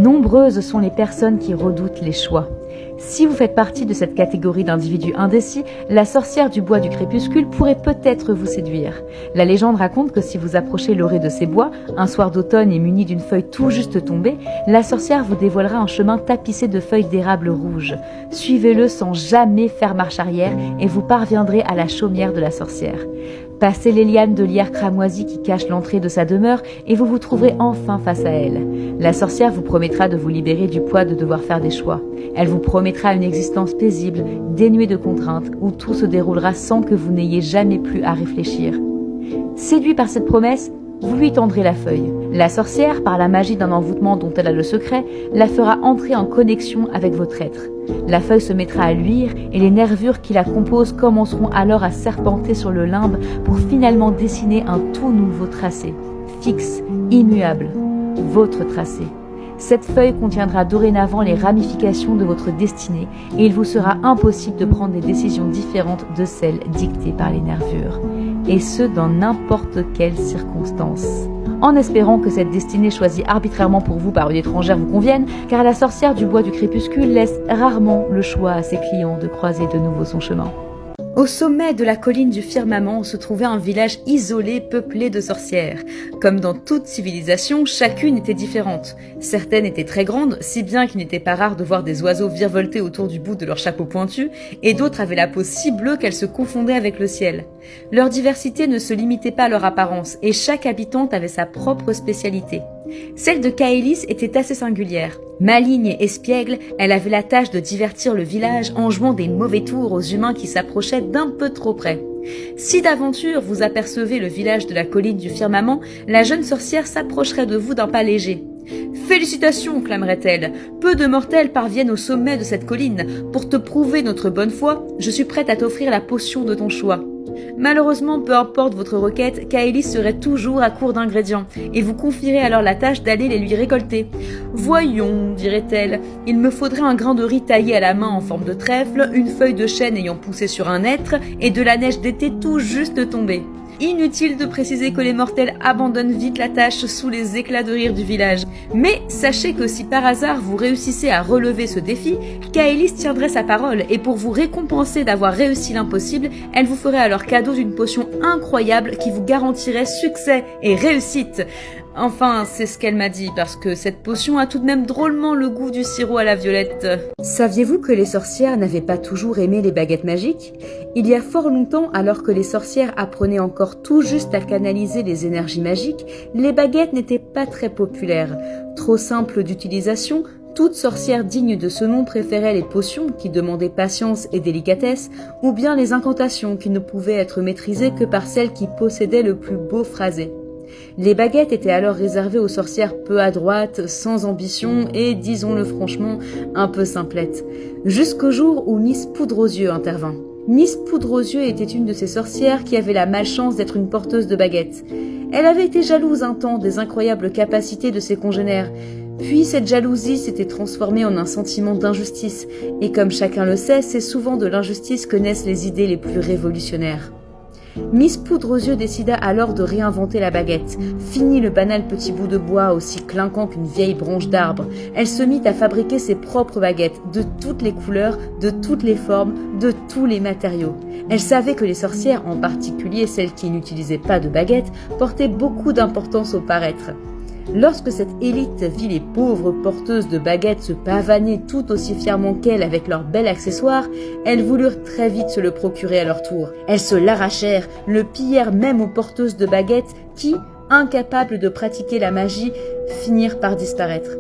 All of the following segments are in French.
Nombreuses sont les personnes qui redoutent les choix. Si vous faites partie de cette catégorie d'individus indécis, la sorcière du bois du crépuscule pourrait peut-être vous séduire. La légende raconte que si vous approchez l'orée de ces bois, un soir d'automne et muni d'une feuille tout juste tombée, la sorcière vous dévoilera un chemin tapissé de feuilles d'érable rouge. Suivez-le sans jamais faire marche arrière et vous parviendrez à la chaumière de la sorcière. Passez les lianes de lierre cramoisi qui cachent l'entrée de sa demeure et vous vous trouverez enfin face à elle. La sorcière vous promettra de vous libérer du poids de devoir faire des choix. Elle vous promettra une existence paisible, dénuée de contraintes, où tout se déroulera sans que vous n'ayez jamais plus à réfléchir. Séduit par cette promesse, vous lui tendrez la feuille. La sorcière, par la magie d'un envoûtement dont elle a le secret, la fera entrer en connexion avec votre être. La feuille se mettra à luire et les nervures qui la composent commenceront alors à serpenter sur le limbe pour finalement dessiner un tout nouveau tracé, fixe, immuable, votre tracé. Cette feuille contiendra dorénavant les ramifications de votre destinée et il vous sera impossible de prendre des décisions différentes de celles dictées par les nervures. Et ce, dans n'importe quelle circonstance. En espérant que cette destinée choisie arbitrairement pour vous par une étrangère vous convienne, car la sorcière du bois du crépuscule laisse rarement le choix à ses clients de croiser de nouveau son chemin. Au sommet de la colline du firmament se trouvait un village isolé peuplé de sorcières. Comme dans toute civilisation, chacune était différente. Certaines étaient très grandes, si bien qu'il n'était pas rare de voir des oiseaux virevolter autour du bout de leur chapeau pointu, et d'autres avaient la peau si bleue qu'elle se confondait avec le ciel. Leur diversité ne se limitait pas à leur apparence, et chaque habitante avait sa propre spécialité. Celle de Kaelis était assez singulière. Maligne et espiègle, elle avait la tâche de divertir le village en jouant des mauvais tours aux humains qui s'approchaient d'un peu trop près. Si d'aventure vous apercevez le village de la colline du firmament, la jeune sorcière s'approcherait de vous d'un pas léger. « Félicitations !» clamerait-elle. « Peu de mortels parviennent au sommet de cette colline. Pour te prouver notre bonne foi, je suis prête à t'offrir la potion de ton choix. » Malheureusement, peu importe votre requête, Kaelis serait toujours à court d'ingrédients, et vous confierez alors la tâche d'aller les lui récolter. « Voyons, dirait-elle, il me faudrait un grain de riz taillé à la main en forme de trèfle, une feuille de chêne ayant poussé sur un hêtre, et de la neige d'été tout juste tombée. » Inutile de préciser que les mortels abandonnent vite la tâche sous les éclats de rire du village. Mais sachez que si par hasard vous réussissez à relever ce défi, Kaelis tiendrait sa parole et pour vous récompenser d'avoir réussi l'impossible, elle vous ferait alors cadeau d'une potion incroyable qui vous garantirait succès et réussite. Enfin, c'est ce qu'elle m'a dit, parce que cette potion a tout de même drôlement le goût du sirop à la violette. Saviez-vous que les sorcières n'avaient pas toujours aimé les baguettes magiques ? Il y a fort longtemps, alors que les sorcières apprenaient encore tout juste à canaliser les énergies magiques, les baguettes n'étaient pas très populaires. Trop simples d'utilisation, toute sorcière digne de ce nom préférait les potions qui demandaient patience et délicatesse, ou bien les incantations qui ne pouvaient être maîtrisées que par celles qui possédaient le plus beau phrasé. Les baguettes étaient alors réservées aux sorcières peu adroites, sans ambition et, disons-le franchement, un peu simplettes. Jusqu'au jour où Miss Poudre aux yeux intervint. Miss Poudre aux yeux était une de ces sorcières qui avaient la malchance d'être une porteuse de baguettes. Elle avait été jalouse un temps des incroyables capacités de ses congénères. Puis cette jalousie s'était transformée en un sentiment d'injustice. Et comme chacun le sait, c'est souvent de l'injustice que naissent les idées les plus révolutionnaires. Miss Poudre aux yeux décida alors de réinventer la baguette. Fini le banal petit bout de bois aussi clinquant qu'une vieille branche d'arbre. Elle se mit à fabriquer ses propres baguettes, de toutes les couleurs, de toutes les formes, de tous les matériaux. Elle savait que les sorcières, en particulier celles qui n'utilisaient pas de baguette, portaient beaucoup d'importance au paraître. Lorsque cette élite vit les pauvres porteuses de baguettes se pavaner tout aussi fièrement qu'elles avec leurs bels accessoires, elles voulurent très vite se le procurer à leur tour. Elles se l'arrachèrent, le pillèrent même aux porteuses de baguettes qui, incapables de pratiquer la magie, finirent par disparaître.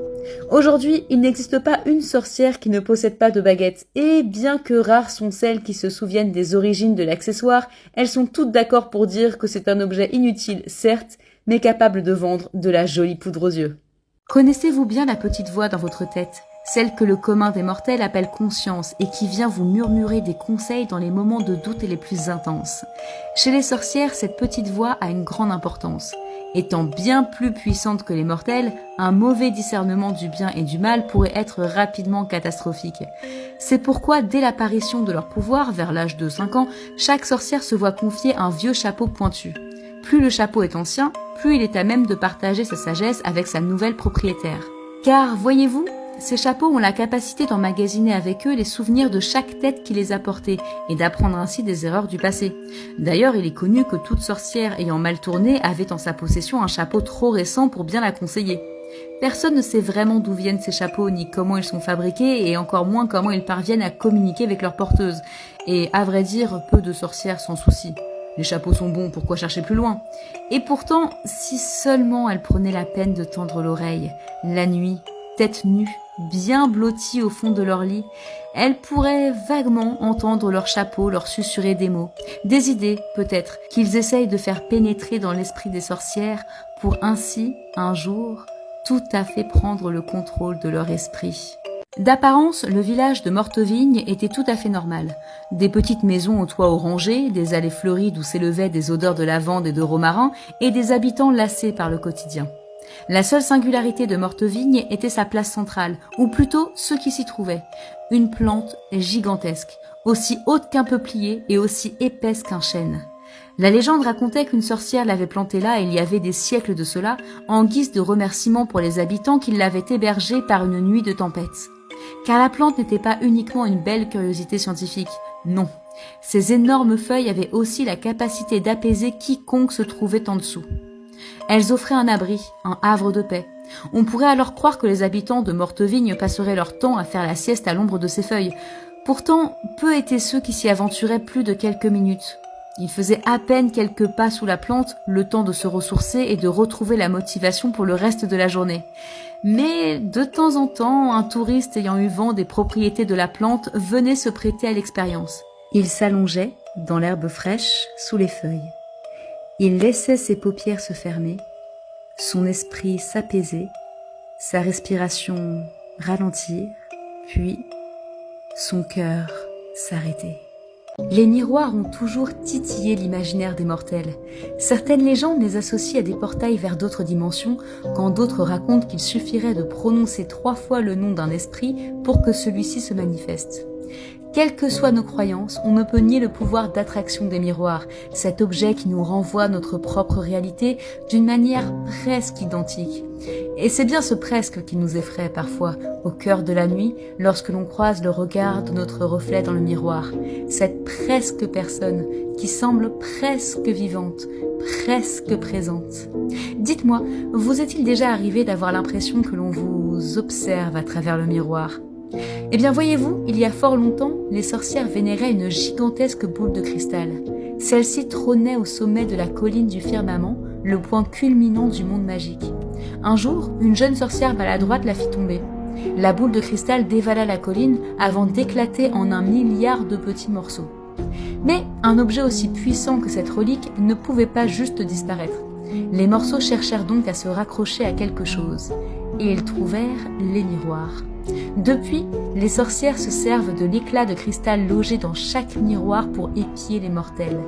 Aujourd'hui, il n'existe pas une sorcière qui ne possède pas de baguette, et bien que rares sont celles qui se souviennent des origines de l'accessoire, elles sont toutes d'accord pour dire que c'est un objet inutile, certes, mais capable de vendre de la jolie poudre aux yeux. Connaissez-vous bien la petite voix dans votre tête, celle que le commun des mortels appelle conscience et qui vient vous murmurer des conseils dans les moments de doute les plus intenses? Chez les sorcières, cette petite voix a une grande importance. Étant bien plus puissante que les mortels, un mauvais discernement du bien et du mal pourrait être rapidement catastrophique. C'est pourquoi, dès l'apparition de leur pouvoir, vers l'âge de 5 ans, chaque sorcière se voit confier un vieux chapeau pointu. Plus le chapeau est ancien, plus il est à même de partager sa sagesse avec sa nouvelle propriétaire. Car, voyez-vous, ces chapeaux ont la capacité d'emmagasiner avec eux les souvenirs de chaque tête qui les a portés et d'apprendre ainsi des erreurs du passé. D'ailleurs, il est connu que toute sorcière ayant mal tourné avait en sa possession un chapeau trop récent pour bien la conseiller. Personne ne sait vraiment d'où viennent ces chapeaux, ni comment ils sont fabriqués, et encore moins comment ils parviennent à communiquer avec leur porteuse. Et à vrai dire, peu de sorcières s'en soucient. Les chapeaux sont bons, pourquoi chercher plus loin? Et pourtant, si seulement elles prenaient la peine de tendre l'oreille, la nuit, tête nue, bien blotties au fond de leur lit, elles pourraient vaguement entendre leurs chapeaux leur susurrer des mots, des idées peut-être, qu'ils essayent de faire pénétrer dans l'esprit des sorcières pour ainsi, un jour, tout à fait prendre le contrôle de leur esprit. D'apparence, le village de Mortevigne était tout à fait normal. Des petites maisons aux toits orangés, des allées fleuries d'où s'élevaient des odeurs de lavande et de romarin, et des habitants lassés par le quotidien. La seule singularité de Mortevigne était sa place centrale, ou plutôt ce qui s'y trouvait. Une plante gigantesque, aussi haute qu'un peuplier et aussi épaisse qu'un chêne. La légende racontait qu'une sorcière l'avait plantée là il y avait des siècles de cela, en guise de remerciement pour les habitants qui l'avaient hébergée par une nuit de tempête. Car la plante n'était pas uniquement une belle curiosité scientifique, non. Ses énormes feuilles avaient aussi la capacité d'apaiser quiconque se trouvait en dessous. Elles offraient un abri, un havre de paix. On pourrait alors croire que les habitants de Mortevigne passeraient leur temps à faire la sieste à l'ombre de ces feuilles. Pourtant, peu étaient ceux qui s'y aventuraient plus de quelques minutes. Ils faisaient à peine quelques pas sous la plante, le temps de se ressourcer et de retrouver la motivation pour le reste de la journée. Mais de temps en temps, un touriste ayant eu vent des propriétés de la plante venait se prêter à l'expérience. Il s'allongeait, dans l'herbe fraîche, sous les feuilles. Il laissait ses paupières se fermer, son esprit s'apaiser, sa respiration ralentir, puis son cœur s'arrêter. Les miroirs ont toujours titillé l'imaginaire des mortels. Certaines légendes les associent à des portails vers d'autres dimensions, quand d'autres racontent qu'il suffirait de prononcer 3 fois le nom d'un esprit pour que celui-ci se manifeste. Quelles que soient nos croyances, on ne peut nier le pouvoir d'attraction des miroirs, cet objet qui nous renvoie à notre propre réalité d'une manière presque identique. Et c'est bien ce presque qui nous effraie parfois, au cœur de la nuit, lorsque l'on croise le regard de notre reflet dans le miroir. Cette presque personne qui semble presque vivante, presque présente. Dites-moi, vous est-il déjà arrivé d'avoir l'impression que l'on vous observe à travers le miroir ? Eh bien voyez-vous, il y a fort longtemps, les sorcières vénéraient une gigantesque boule de cristal. Celle-ci trônait au sommet de la colline du firmament, le point culminant du monde magique. Un jour, une jeune sorcière maladroite la fit tomber. La boule de cristal dévala la colline avant d'éclater en 1 milliard de petits morceaux. Mais un objet aussi puissant que cette relique ne pouvait pas juste disparaître. Les morceaux cherchèrent donc à se raccrocher à quelque chose, et ils trouvèrent les miroirs. Depuis, les sorcières se servent de l'éclat de cristal logé dans chaque miroir pour épier les mortels.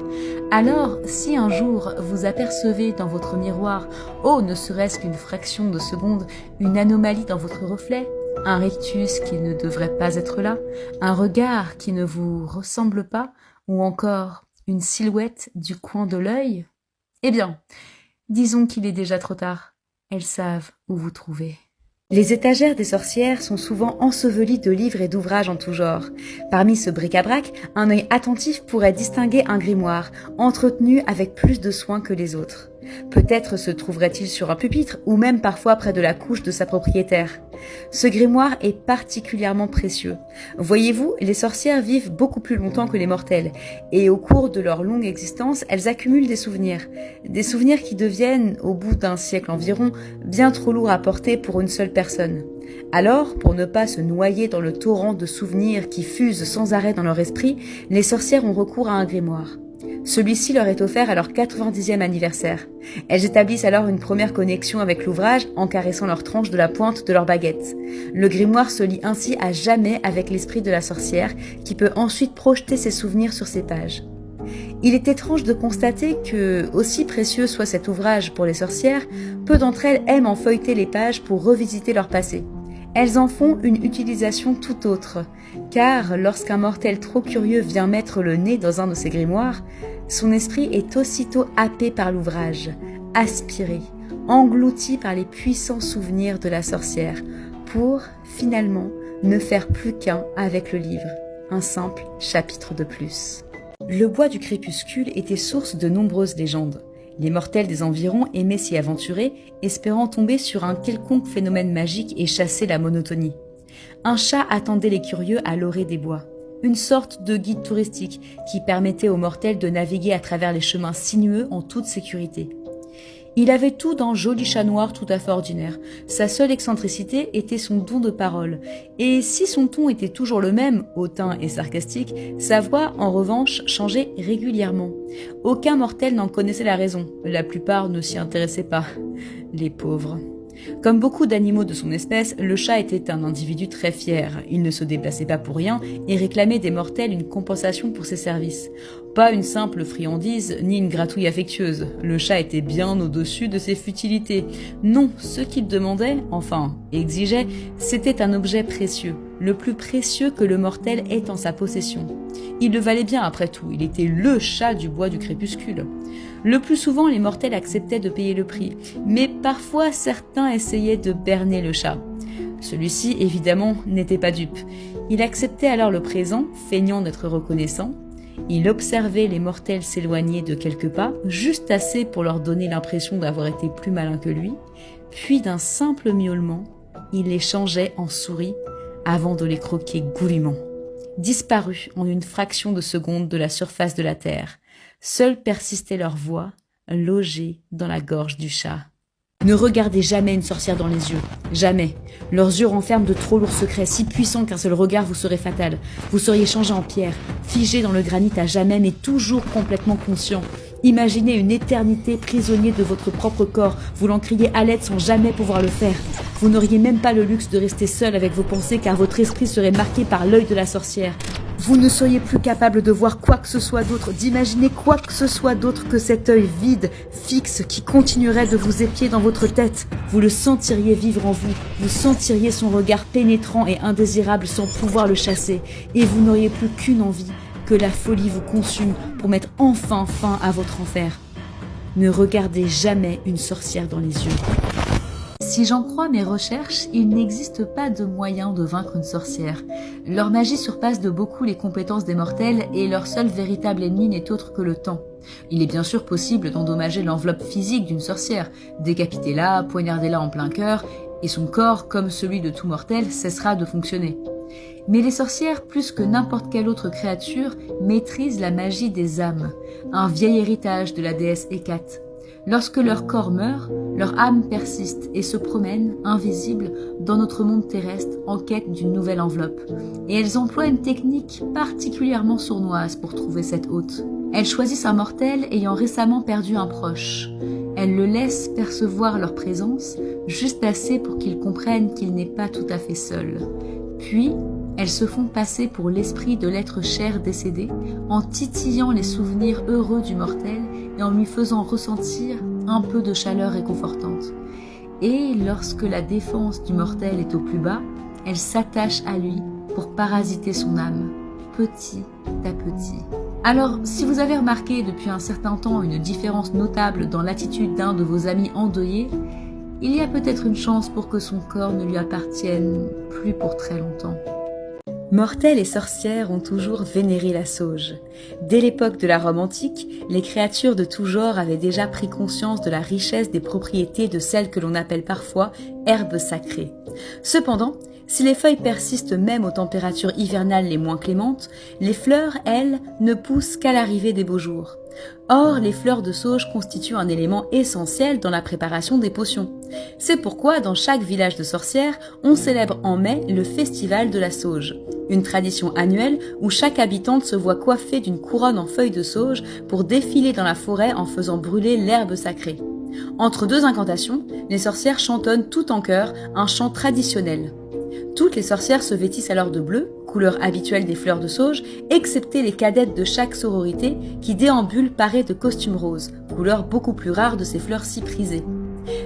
Alors, si un jour vous apercevez dans votre miroir, ne serait-ce qu'une fraction de seconde, une anomalie dans votre reflet, un rictus qui ne devrait pas être là, un regard qui ne vous ressemble pas, ou encore une silhouette du coin de l'œil, eh bien, disons qu'il est déjà trop tard. Elles savent où vous trouver. Les étagères des sorcières sont souvent ensevelies de livres et d'ouvrages en tout genre. Parmi ce bric-à-brac, un œil attentif pourrait distinguer un grimoire, entretenu avec plus de soin que les autres. Peut-être se trouverait-il sur un pupitre, ou même parfois près de la couche de sa propriétaire. Ce grimoire est particulièrement précieux. Voyez-vous, les sorcières vivent beaucoup plus longtemps que les mortels, et au cours de leur longue existence, elles accumulent des souvenirs qui deviennent, au bout d'un siècle environ, bien trop lourds à porter pour une seule personne. Alors, pour ne pas se noyer dans le torrent de souvenirs qui fusent sans arrêt dans leur esprit, les sorcières ont recours à un grimoire. Celui-ci leur est offert à leur 90e anniversaire. Elles établissent alors une première connexion avec l'ouvrage en caressant leur tranche de la pointe de leur baguette. Le grimoire se lie ainsi à jamais avec l'esprit de la sorcière qui peut ensuite projeter ses souvenirs sur ses pages. Il est étrange de constater que, aussi précieux soit cet ouvrage pour les sorcières, peu d'entre elles aiment en feuilleter les pages pour revisiter leur passé. Elles en font une utilisation tout autre, car lorsqu'un mortel trop curieux vient mettre le nez dans un de ces grimoires, son esprit est aussitôt happé par l'ouvrage, aspiré, englouti par les puissants souvenirs de la sorcière, pour, finalement, ne faire plus qu'un avec le livre, un simple chapitre de plus. Le bois du crépuscule était source de nombreuses légendes. Les mortels des environs aimaient s'y aventurer, espérant tomber sur un quelconque phénomène magique et chasser la monotonie. Un chat attendait les curieux à l'orée des bois, une sorte de guide touristique qui permettait aux mortels de naviguer à travers les chemins sinueux en toute sécurité. Il avait tout d'un joli chat noir tout à fait ordinaire. Sa seule excentricité était son don de parole. Et si son ton était toujours le même, hautain et sarcastique, sa voix, en revanche, changeait régulièrement. Aucun mortel n'en connaissait la raison. La plupart ne s'y intéressaient pas. Les pauvres. Comme beaucoup d'animaux de son espèce, le chat était un individu très fier. Il ne se déplaçait pas pour rien et réclamait des mortels une compensation pour ses services. Pas une simple friandise, ni une gratouille affectueuse. Le chat était bien au-dessus de ses futilités. Non, ce qu'il demandait, enfin, exigeait, c'était un objet précieux, le plus précieux que le mortel ait en sa possession. Il le valait bien après tout, il était le chat du bois du crépuscule. Le plus souvent, les mortels acceptaient de payer le prix, mais parfois certains essayaient de berner le chat. Celui-ci, évidemment, n'était pas dupe. Il acceptait alors le présent, feignant d'être reconnaissant. Il observait les mortels s'éloigner de quelques pas, juste assez pour leur donner l'impression d'avoir été plus malin que lui, puis d'un simple miaulement, il les changeait en souris avant de les croquer goulûment. Disparus en une fraction de seconde de la surface de la terre, seule persistait leur voix, logée dans la gorge du chat. Ne regardez jamais une sorcière dans les yeux, jamais. Leurs yeux renferment de trop lourds secrets, si puissants qu'un seul regard vous serait fatal. Vous seriez changé en pierre, figé dans le granit à jamais, mais toujours complètement conscient. Imaginez une éternité prisonnier de votre propre corps, voulant crier à l'aide sans jamais pouvoir le faire. Vous n'auriez même pas le luxe de rester seul avec vos pensées car votre esprit serait marqué par l'œil de la sorcière. Vous ne seriez plus capable de voir quoi que ce soit d'autre, d'imaginer quoi que ce soit d'autre que cet œil vide, fixe, qui continuerait de vous épier dans votre tête. Vous le sentiriez vivre en vous, vous sentiriez son regard pénétrant et indésirable sans pouvoir le chasser, et vous n'auriez plus qu'une envie, que la folie vous consume pour mettre enfin fin à votre enfer. Ne regardez jamais une sorcière dans les yeux. Si j'en crois mes recherches, il n'existe pas de moyen de vaincre une sorcière. Leur magie surpasse de beaucoup les compétences des mortels et leur seul véritable ennemi n'est autre que le temps. Il est bien sûr possible d'endommager l'enveloppe physique d'une sorcière, décapitez-la, poignardez-la en plein cœur, et son corps, comme celui de tout mortel, cessera de fonctionner. Mais les sorcières, plus que n'importe quelle autre créature, maîtrisent la magie des âmes, un vieil héritage de la déesse Hécate. Lorsque leur corps meurt, leur âme persiste et se promène, invisible, dans notre monde terrestre en quête d'une nouvelle enveloppe. Et elles emploient une technique particulièrement sournoise pour trouver cette hôte. Elles choisissent un mortel ayant récemment perdu un proche. Elles le laissent percevoir leur présence, juste assez pour qu'il comprenne qu'il n'est pas tout à fait seul. Puis, elles se font passer pour l'esprit de l'être cher décédé, en titillant les souvenirs heureux du mortel et en lui faisant ressentir un peu de chaleur réconfortante. Et lorsque la défense du mortel est au plus bas, elles s'attachent à lui pour parasiter son âme, petit à petit. Alors, si vous avez remarqué depuis un certain temps une différence notable dans l'attitude d'un de vos amis endeuillés, il y a peut-être une chance pour que son corps ne lui appartienne plus pour très longtemps. Mortels et sorcières ont toujours vénéré la sauge. Dès l'époque de la Rome antique, les créatures de tout genre avaient déjà pris conscience de la richesse des propriétés de celles que l'on appelle parfois herbes sacrées. Cependant, si les feuilles persistent même aux températures hivernales les moins clémentes, les fleurs, elles, ne poussent qu'à l'arrivée des beaux jours. Or, les fleurs de sauge constituent un élément essentiel dans la préparation des potions. C'est pourquoi, dans chaque village de sorcières, on célèbre en mai le festival de la sauge, une tradition annuelle où chaque habitante se voit coiffée d'une couronne en feuilles de sauge pour défiler dans la forêt en faisant brûler l'herbe sacrée. Entre deux incantations, les sorcières chantonnent tout en chœur un chant traditionnel. Toutes les sorcières se vêtissent alors de bleu, couleur habituelle des fleurs de sauge, excepté les cadettes de chaque sororité qui déambulent parées de costumes roses, couleur beaucoup plus rare de ces fleurs si prisées.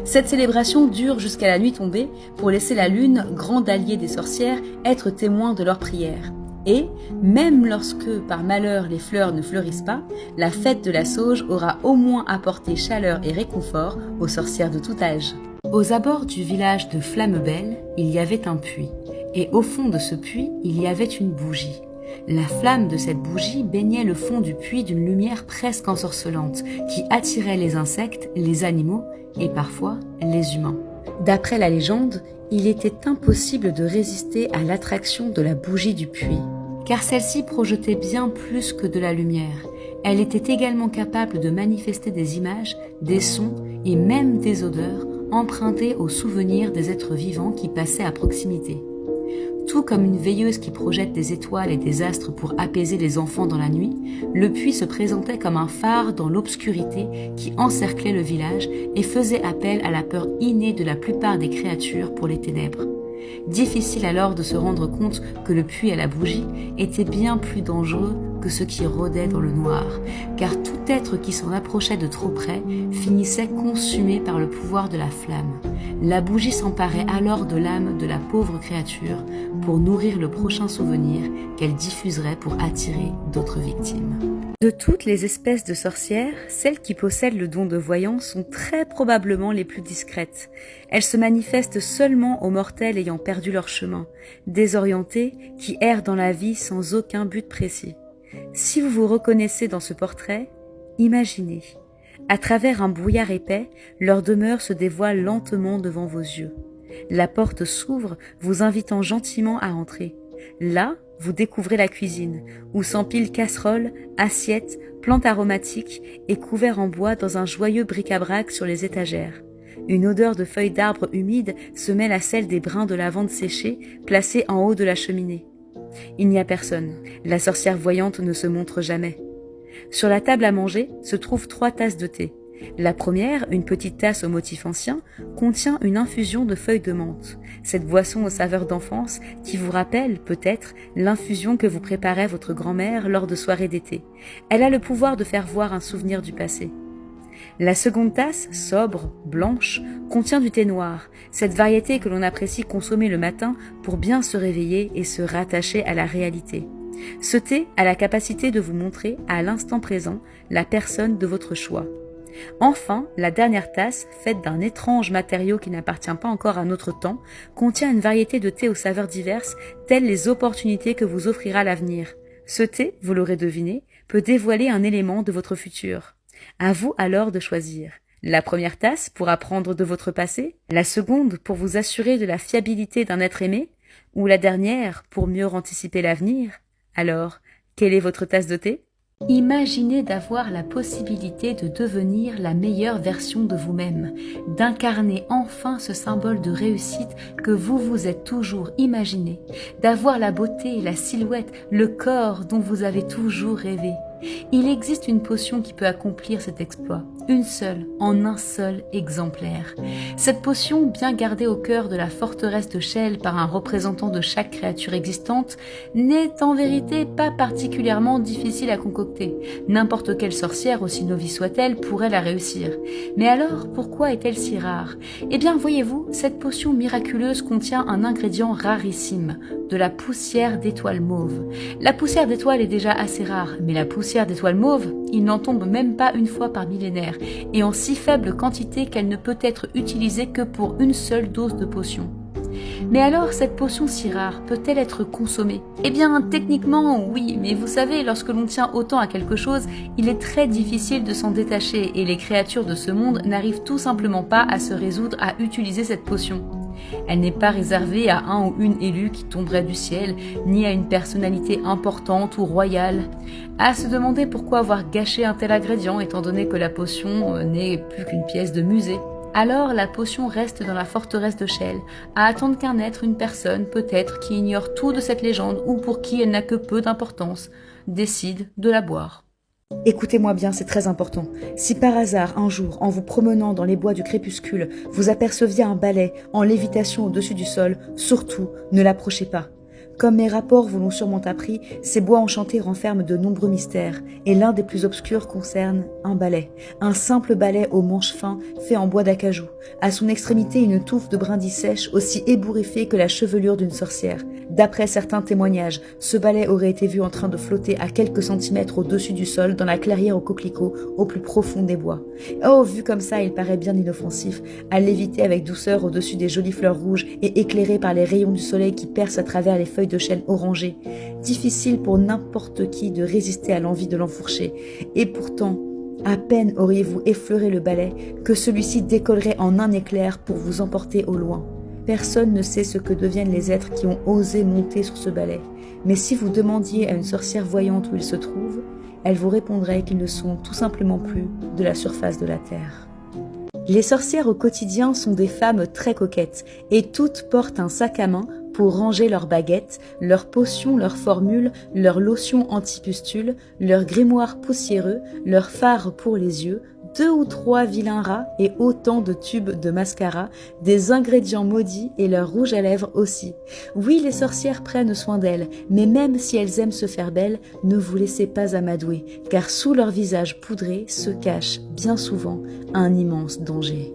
Cette célébration dure jusqu'à la nuit tombée pour laisser la lune, grande alliée des sorcières, être témoin de leurs prières. Et, même lorsque, par malheur, les fleurs ne fleurissent pas, la fête de la sauge aura au moins apporté chaleur et réconfort aux sorcières de tout âge. Aux abords du village de Flammebelle, il y avait un puits, et au fond de ce puits, il y avait une bougie. La flamme de cette bougie baignait le fond du puits d'une lumière presque ensorcelante, qui attirait les insectes, les animaux et parfois les humains. D'après la légende, il était impossible de résister à l'attraction de la bougie du puits, car celle-ci projetait bien plus que de la lumière. Elle était également capable de manifester des images, des sons et même des odeurs empruntés aux souvenirs des êtres vivants qui passaient à proximité. Tout comme une veilleuse qui projette des étoiles et des astres pour apaiser les enfants dans la nuit, le puits se présentait comme un phare dans l'obscurité qui encerclait le village et faisait appel à la peur innée de la plupart des créatures pour les ténèbres. Difficile alors de se rendre compte que le puits à la bougie était bien plus dangereux que ce qui rôdait dans le noir, car tout être qui s'en approchait de trop près finissait consumé par le pouvoir de la flamme. La bougie s'emparait alors de l'âme de la pauvre créature pour nourrir le prochain souvenir qu'elle diffuserait pour attirer d'autres victimes. De toutes les espèces de sorcières, celles qui possèdent le don de voyance sont très probablement les plus discrètes. Elles se manifestent seulement aux mortels ayant perdu leur chemin, désorientés, qui errent dans la vie sans aucun but précis. Si vous vous reconnaissez dans ce portrait, imaginez. À travers un brouillard épais, leur demeure se dévoile lentement devant vos yeux. La porte s'ouvre, vous invitant gentiment à entrer. Là, vous découvrez la cuisine, où s'empilent casseroles, assiettes, plantes aromatiques et couverts en bois dans un joyeux bric-à-brac sur les étagères. Une odeur de feuilles d'arbres humides se mêle à celle des brins de lavande séchés placés en haut de la cheminée. Il n'y a personne. La sorcière voyante ne se montre jamais. Sur la table à manger se trouvent 3 tasses de thé. La première, une petite tasse au motif ancien, contient une infusion de feuilles de menthe. Cette boisson aux saveurs d'enfance qui vous rappelle, peut-être, l'infusion que vous préparait votre grand-mère lors de soirées d'été. Elle a le pouvoir de faire voir un souvenir du passé. La seconde tasse, sobre, blanche, contient du thé noir, cette variété que l'on apprécie consommer le matin pour bien se réveiller et se rattacher à la réalité. Ce thé a la capacité de vous montrer à l'instant présent la personne de votre choix. Enfin, la dernière tasse, faite d'un étrange matériau qui n'appartient pas encore à notre temps, contient une variété de thé aux saveurs diverses, telles les opportunités que vous offrira l'avenir. Ce thé, vous l'aurez deviné, peut dévoiler un élément de votre futur. À vous alors de choisir. La première tasse pour apprendre de votre passé, la seconde pour vous assurer de la fiabilité d'un être aimé, ou la dernière pour mieux anticiper l'avenir. Alors, quelle est votre tasse de thé ? Imaginez d'avoir la possibilité de devenir la meilleure version de vous-même, d'incarner enfin ce symbole de réussite que vous vous êtes toujours imaginé, d'avoir la beauté, la silhouette, le corps dont vous avez toujours rêvé. Il existe une potion qui peut accomplir cet exploit, une seule, en un seul exemplaire. Cette potion, bien gardée au cœur de la forteresse de Chelles par un représentant de chaque créature existante, n'est en vérité pas particulièrement difficile à concocter. N'importe quelle sorcière, aussi novice soit-elle, pourrait la réussir. Mais alors, pourquoi est-elle si rare ? Eh bien, voyez-vous, cette potion miraculeuse contient un ingrédient rarissime, de la poussière d'étoile mauve. La poussière d'étoile est déjà assez rare, mais la poussière d'étoile mauve, il n'en tombe même pas une fois par millénaire, et en si faible quantité qu'elle ne peut être utilisée que pour une seule dose de potion. Mais alors, cette potion si rare peut-elle être consommée ? Eh bien, techniquement, oui, mais vous savez, lorsque l'on tient autant à quelque chose, il est très difficile de s'en détacher, et les créatures de ce monde n'arrivent tout simplement pas à se résoudre à utiliser cette potion. Elle n'est pas réservée à un ou une élue qui tomberait du ciel, ni à une personnalité importante ou royale. À se demander pourquoi avoir gâché un tel ingrédient, étant donné que la potion n'est plus qu'une pièce de musée. Alors la potion reste dans la forteresse de Chelles, à attendre qu'un être, une personne, peut-être, qui ignore tout de cette légende ou pour qui elle n'a que peu d'importance, décide de la boire. Écoutez-moi bien, c'est très important. Si par hasard, un jour, en vous promenant dans les bois du crépuscule, vous aperceviez un balai en lévitation au-dessus du sol, surtout, ne l'approchez pas. Comme mes rapports vous l'ont sûrement appris, ces bois enchantés renferment de nombreux mystères, et l'un des plus obscurs concerne un balai. Un simple balai aux manches fins, fait en bois d'acajou. À son extrémité, une touffe de brindilles sèches, aussi ébouriffée que la chevelure d'une sorcière. D'après certains témoignages, ce balai aurait été vu en train de flotter à quelques centimètres au-dessus du sol dans la clairière aux coquelicots au plus profond des bois. Oh, vu comme ça, il paraît bien inoffensif, à léviter avec douceur au-dessus des jolies fleurs rouges et éclairé par les rayons du soleil qui percent à travers les feuilles de chêne orangées. Difficile pour n'importe qui de résister à l'envie de l'enfourcher. Et pourtant, à peine auriez-vous effleuré le balai que celui-ci décollerait en un éclair pour vous emporter au loin. Personne ne sait ce que deviennent les êtres qui ont osé monter sur ce balai. Mais si vous demandiez à une sorcière voyante où ils se trouvent, elle vous répondrait qu'ils ne sont tout simplement plus de la surface de la terre. Les sorcières au quotidien sont des femmes très coquettes et toutes portent un sac à main pour ranger leurs baguettes, leurs potions, leurs formules, leurs lotions anti-pustules, leurs grimoires poussiéreux, leurs fards pour les yeux, 2 ou 3 vilains rats et autant de tubes de mascara, des ingrédients maudits et leur rouge à lèvres aussi. Oui, les sorcières prennent soin d'elles, mais même si elles aiment se faire belles, ne vous laissez pas amadouer, car sous leur visage poudré se cache, bien souvent, un immense danger.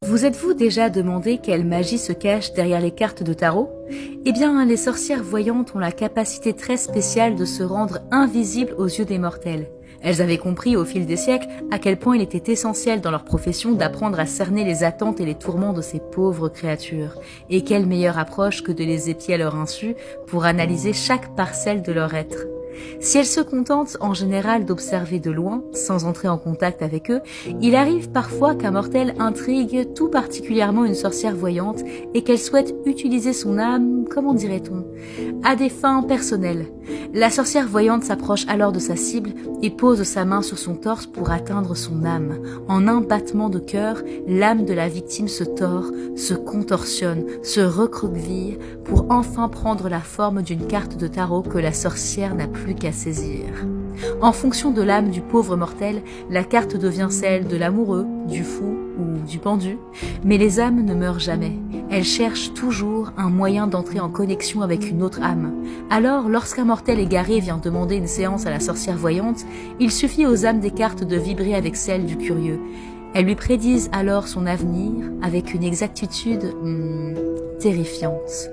Vous êtes-vous déjà demandé quelle magie se cache derrière les cartes de tarot ? Eh bien, les sorcières voyantes ont la capacité très spéciale de se rendre invisibles aux yeux des mortels. Elles avaient compris au fil des siècles à quel point il était essentiel dans leur profession d'apprendre à cerner les attentes et les tourments de ces pauvres créatures. Et quelle meilleure approche que de les épier à leur insu pour analyser chaque parcelle de leur être. Si elles se contentent en général d'observer de loin, sans entrer en contact avec eux, il arrive parfois qu'un mortel intrigue tout particulièrement une sorcière voyante et qu'elle souhaite utiliser son âme, comment dirait-on, à des fins personnelles. La sorcière voyante s'approche alors de sa cible et pose sa main sur son torse pour atteindre son âme. En un battement de cœur, l'âme de la victime se tord, se contorsionne, se recroqueville pour enfin prendre la forme d'une carte de tarot que la sorcière n'a plus qu'à saisir. En fonction de l'âme du pauvre mortel, la carte devient celle de l'amoureux, du fou ou du pendu. Mais les âmes ne meurent jamais. Elles cherchent toujours un moyen d'entrer en connexion avec une autre âme. Alors, lorsqu'un mortel égaré vient demander une séance à la sorcière voyante, il suffit aux âmes des cartes de vibrer avec celle du curieux. Elles lui prédisent alors son avenir avec une exactitude terrifiante.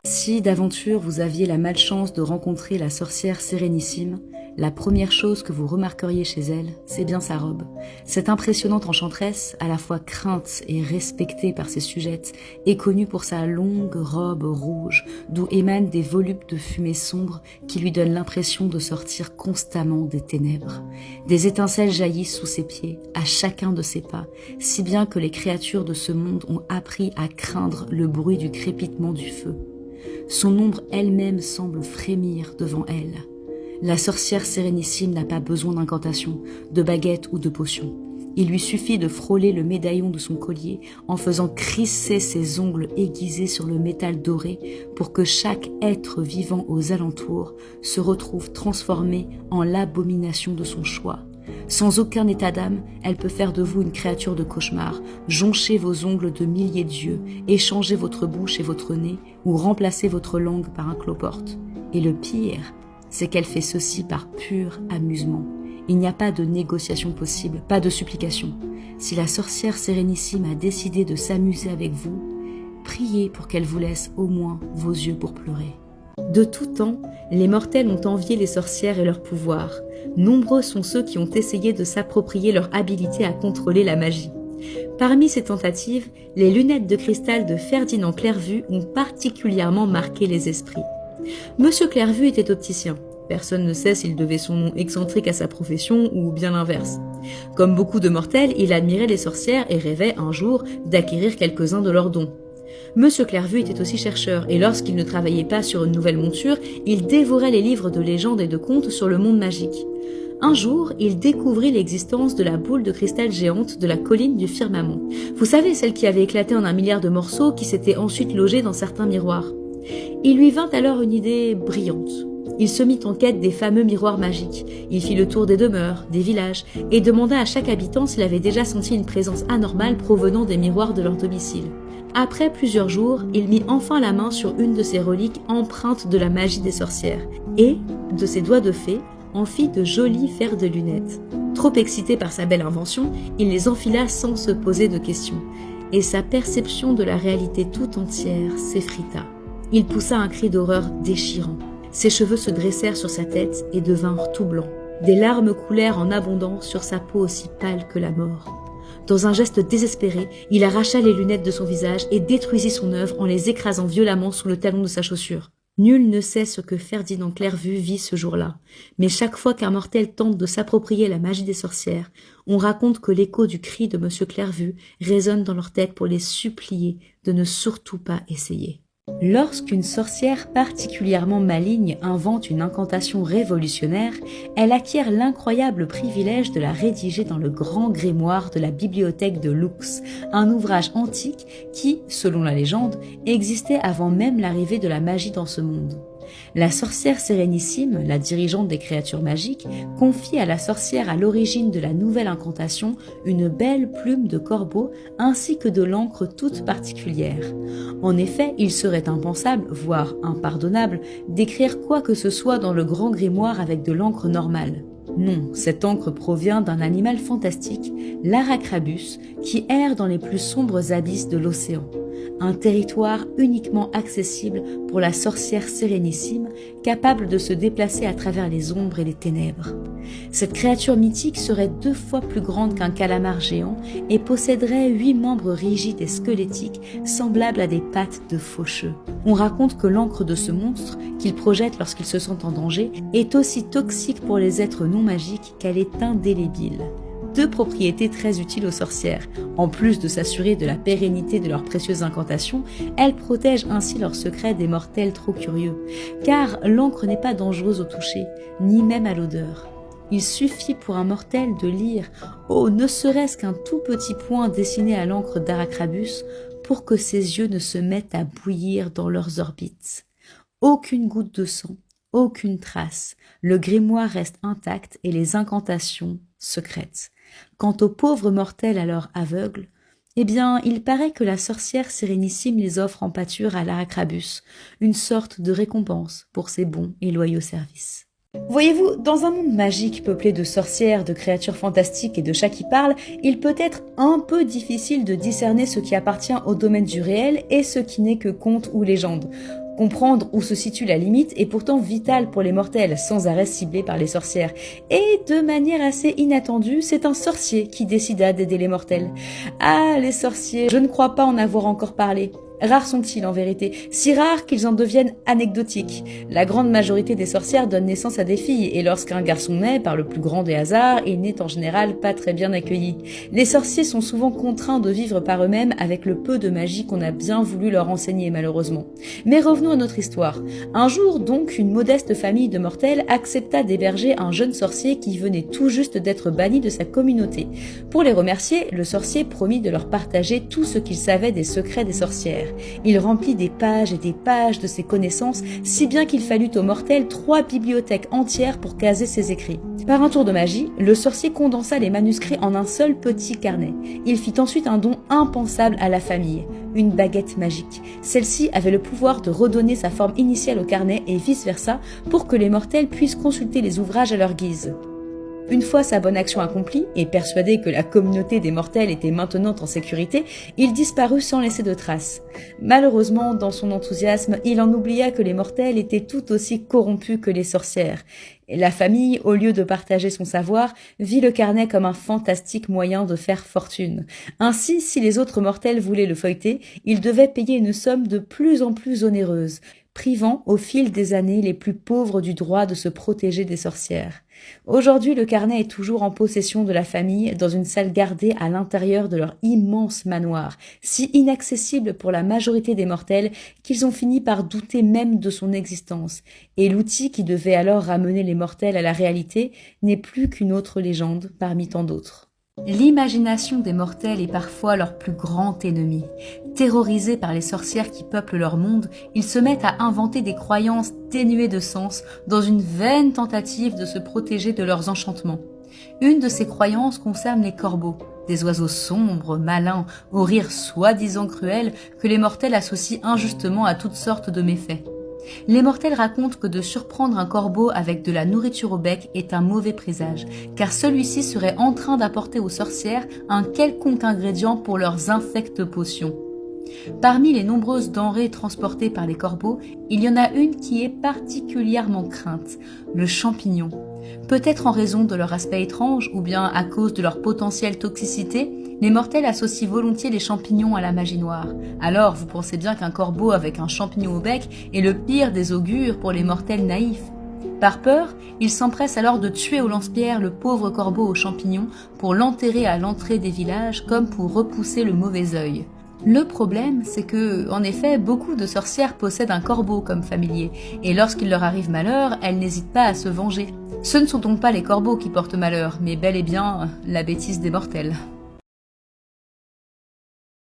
Si d'aventure vous aviez la malchance de rencontrer la sorcière sérénissime, la première chose que vous remarqueriez chez elle, c'est bien sa robe. Cette impressionnante enchanteresse, à la fois crainte et respectée par ses sujettes, est connue pour sa longue robe rouge, d'où émanent des volupes de fumée sombre qui lui donnent l'impression de sortir constamment des ténèbres. Des étincelles jaillissent sous ses pieds, à chacun de ses pas, si bien que les créatures de ce monde ont appris à craindre le bruit du crépitement du feu. Son ombre elle-même semble frémir devant elle. La sorcière sérénissime n'a pas besoin d'incantations, de baguettes ou de potions. Il lui suffit de frôler le médaillon de son collier en faisant crisser ses ongles aiguisés sur le métal doré pour que chaque être vivant aux alentours se retrouve transformé en l'abomination de son choix. Sans aucun état d'âme, elle peut faire de vous une créature de cauchemar, joncher vos ongles de milliers d'yeux, échanger votre bouche et votre nez ou remplacer votre langue par un cloporte. Et le pire, c'est qu'elle fait ceci par pur amusement. Il n'y a pas de négociation possible, pas de supplication. Si la sorcière sérénissime a décidé de s'amuser avec vous, priez pour qu'elle vous laisse au moins vos yeux pour pleurer. De tout temps, les mortels ont envié les sorcières et leur pouvoir. Nombreux sont ceux qui ont essayé de s'approprier leur habilité à contrôler la magie. Parmi ces tentatives, les lunettes de cristal de Ferdinand Clairvue ont particulièrement marqué les esprits. Monsieur Clairvue était opticien. Personne ne sait s'il devait son nom excentrique à sa profession ou bien l'inverse. Comme beaucoup de mortels, il admirait les sorcières et rêvait un jour d'acquérir quelques-uns de leurs dons. Monsieur Clairvue était aussi chercheur et lorsqu'il ne travaillait pas sur une nouvelle monture, il dévorait les livres de légendes et de contes sur le monde magique. Un jour, il découvrit l'existence de la boule de cristal géante de la colline du firmament. Vous savez, celle qui avait éclaté en 1 milliard de morceaux qui s'était ensuite logée dans certains miroirs. Il lui vint alors une idée brillante. Il se mit en quête des fameux miroirs magiques. Il fit le tour des demeures, des villages, et demanda à chaque habitant s'il avait déjà senti une présence anormale provenant des miroirs de leur domicile. Après plusieurs jours, il mit enfin la main sur une de ces reliques empreintes de la magie des sorcières, et, de ses doigts de fée, en fit de jolis fers de lunettes. Trop excité par sa belle invention, il les enfila sans se poser de questions, et sa perception de la réalité tout entière s'effrita. Il poussa un cri d'horreur déchirant. Ses cheveux se dressèrent sur sa tête et devinrent tout blancs. Des larmes coulèrent en abondance sur sa peau aussi pâle que la mort. Dans un geste désespéré, il arracha les lunettes de son visage et détruisit son œuvre en les écrasant violemment sous le talon de sa chaussure. Nul ne sait ce que Ferdinand Clairvue vit ce jour-là, mais chaque fois qu'un mortel tente de s'approprier la magie des sorcières, on raconte que l'écho du cri de M. Clairvue résonne dans leur tête pour les supplier de ne surtout pas essayer. Lorsqu'une sorcière particulièrement maligne invente une incantation révolutionnaire, elle acquiert l'incroyable privilège de la rédiger dans le grand grimoire de la bibliothèque de Lux, un ouvrage antique qui, selon la légende, existait avant même l'arrivée de la magie dans ce monde. La sorcière sérénissime, la dirigeante des créatures magiques, confie à la sorcière à l'origine de la nouvelle incantation une belle plume de corbeau ainsi que de l'encre toute particulière. En effet, il serait impensable, voire impardonnable, d'écrire quoi que ce soit dans le grand grimoire avec de l'encre normale. Non, cette encre provient d'un animal fantastique, l'Aracrabus, qui erre dans les plus sombres abysses de l'océan. Un territoire uniquement accessible pour la sorcière sérénissime, capable de se déplacer à travers les ombres et les ténèbres. Cette créature mythique serait 2 fois plus grande qu'un calamar géant et posséderait 8 membres rigides et squelettiques semblables à des pattes de faucheux. On raconte que l'encre de ce monstre, qu'il projette lorsqu'il se sent en danger, est aussi toxique pour les êtres non magiques qu'elle est indélébile. 2 propriétés très utiles aux sorcières. En plus de s'assurer de la pérennité de leurs précieuses incantations, elle protège ainsi leurs secrets des mortels trop curieux. Car l'encre n'est pas dangereuse au toucher, ni même à l'odeur. Il suffit pour un mortel de lire, ne serait-ce qu'un tout petit point dessiné à l'encre d'Aracrabus, pour que ses yeux ne se mettent à bouillir dans leurs orbites. Aucune goutte de sang, aucune trace. Le grimoire reste intact et les incantations secrètes. Quant aux pauvres mortels alors aveugles, eh bien, il paraît que la sorcière sérénissime les offre en pâture à l'Aracrabus, une sorte de récompense pour ses bons et loyaux services. Voyez-vous, dans un monde magique peuplé de sorcières, de créatures fantastiques et de chats qui parlent, il peut être un peu difficile de discerner ce qui appartient au domaine du réel et ce qui n'est que conte ou légende. Comprendre où se situe la limite est pourtant vital pour les mortels, sans arrêt ciblés par les sorcières. Et de manière assez inattendue, c'est un sorcier qui décida d'aider les mortels. Ah, les sorciers, je ne crois pas en avoir encore parlé. Rares sont-ils en vérité, si rares qu'ils en deviennent anecdotiques. La grande majorité des sorcières donnent naissance à des filles, et lorsqu'un garçon naît, par le plus grand des hasards, il n'est en général pas très bien accueilli. Les sorciers sont souvent contraints de vivre par eux-mêmes avec le peu de magie qu'on a bien voulu leur enseigner malheureusement. Mais revenons à notre histoire. Un jour donc, une modeste famille de mortels accepta d'héberger un jeune sorcier qui venait tout juste d'être banni de sa communauté. Pour les remercier, le sorcier promit de leur partager tout ce qu'il savait des secrets des sorcières. Il remplit des pages et des pages de ses connaissances, si bien qu'il fallut aux mortels 3 bibliothèques entières pour caser ses écrits. Par un tour de magie, le sorcier condensa les manuscrits en un seul petit carnet. Il fit ensuite un don impensable à la famille, une baguette magique. Celle-ci avait le pouvoir de redonner sa forme initiale au carnet et vice-versa pour que les mortels puissent consulter les ouvrages à leur guise. Une fois sa bonne action accomplie, et persuadé que la communauté des mortels était maintenant en sécurité, il disparut sans laisser de traces. Malheureusement, dans son enthousiasme, il en oublia que les mortels étaient tout aussi corrompus que les sorcières. Et la famille, au lieu de partager son savoir, vit le carnet comme un fantastique moyen de faire fortune. Ainsi, si les autres mortels voulaient le feuilleter, ils devaient payer une somme de plus en plus onéreuse, privant au fil des années les plus pauvres du droit de se protéger des sorcières. Aujourd'hui, le carnet est toujours en possession de la famille dans une salle gardée à l'intérieur de leur immense manoir, si inaccessible pour la majorité des mortels qu'ils ont fini par douter même de son existence. Et l'outil qui devait alors ramener les mortels à la réalité n'est plus qu'une autre légende parmi tant d'autres. L'imagination des mortels est parfois leur plus grand ennemi. Terrorisés par les sorcières qui peuplent leur monde, ils se mettent à inventer des croyances dénuées de sens dans une vaine tentative de se protéger de leurs enchantements. Une de ces croyances concerne les corbeaux, des oiseaux sombres, malins, au rire soi-disant cruel que les mortels associent injustement à toutes sortes de méfaits. Les mortels racontent que de surprendre un corbeau avec de la nourriture au bec est un mauvais présage, car celui-ci serait en train d'apporter aux sorcières un quelconque ingrédient pour leurs infectes potions. Parmi les nombreuses denrées transportées par les corbeaux, il y en a une qui est particulièrement crainte, le champignon. Peut-être en raison de leur aspect étrange ou bien à cause de leur potentielle toxicité, les mortels associent volontiers les champignons à la magie noire. Alors vous pensez bien qu'un corbeau avec un champignon au bec est le pire des augures pour les mortels naïfs. Par peur, ils s'empressent alors de tuer au lance-pierre le pauvre corbeau aux champignons pour l'enterrer à l'entrée des villages comme pour repousser le mauvais œil. Le problème, c'est que, en effet, beaucoup de sorcières possèdent un corbeau comme familier, et lorsqu'il leur arrive malheur, elles n'hésitent pas à se venger. Ce ne sont donc pas les corbeaux qui portent malheur, mais bel et bien la bêtise des mortels.